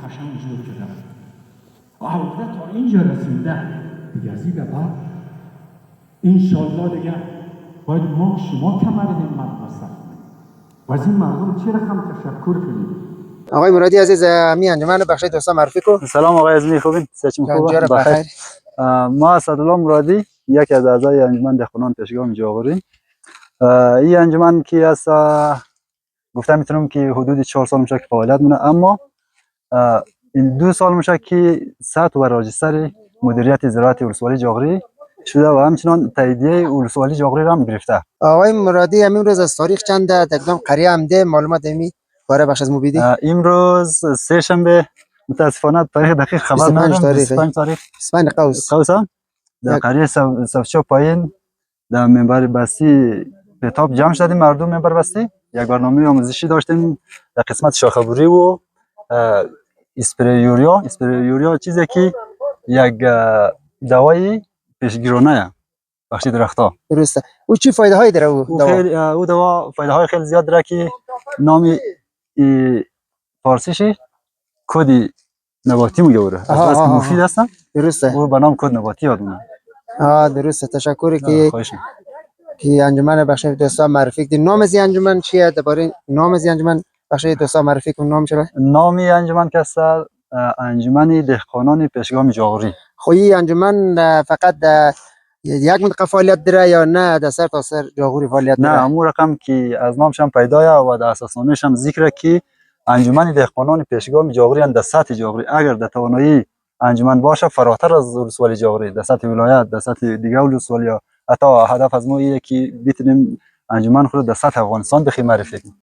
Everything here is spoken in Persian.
قشنگ جور شده و حوزه تا اینجا رسیده. دیگه از این به بعد انشالله دیگه باید ما شما کمر همت بسته و از این مردم چه رقم تشکر کنیم. آقای مرادی عزیز، می انجمن بخش دوستان معرفی کو. سلام آقای عزیزی، خوبین؟ سچم خوبه؟ بخیر. ما اسدالله مرادی، یکی از اعضای انجمن دهقانان پشگام جاغوری. این انجمن که از گفتم میتونم که حدود 4 سال میشه که فعالیت مونه، اما این 2 سال میشه که سطح و راجستر مدیریت زراعت ولسوالی جاغوری شده و همچنان تاییدیه ولسوالی جاغوری را هم گرفته. آقای مرادی امروز از تاریخ چنده دکدام قریه هم ده معلومات می باره بخش از مبیدی؟ امروز سه شنبه، متاسفانه تاریخ دقیق خبر ندارم. 25 تاریخ 25 قوس در قریه سفچو پایین در منبر بستی کتاب جمع شدیم مردم منبر بستی. یک برنامه آموزشی داشتیم در قسمت شاخه‌بوری و اسپری یوریا چیزی که یک دوای پیشگیرانه بخش درخت‌ها. درسته. او چی فایده هایی داره او دوا فایده های خیلی زیاد داره که نام فارسیش کد نباتی میگه. از مفید هستن. درسته. او به نام کد نباتی یاد مونه. درسته. تشکر که انجمن بخش دوستان معرفی کردین. نام از انجمن چیه؟ درباره نام از انجمن بخش دوستان معرفی کن. نام چرا؟ نام انجمن که است انجمن دهقانان پشگام جاغوری. خب این انجمن فقط یک منطقه فعالیت داره یا نه در سر تا سر جاغوری فعالیت داره؟ نه، همون رقم که از نامش هم پیدایه و در اساسنامه‌اش هم ذکره که انجمن دهقانان پشگام جاغوری در سطح جاغوری. اگر در توانایی انجمن باشه فراتر از ولسوالی جاغوری در سطح ولایت، در سطح دیگه ولسوالی، حتی هدف از ما اینه که بتونیم انجمن خود در سطح افغانستان بخیر معرفی کنیم.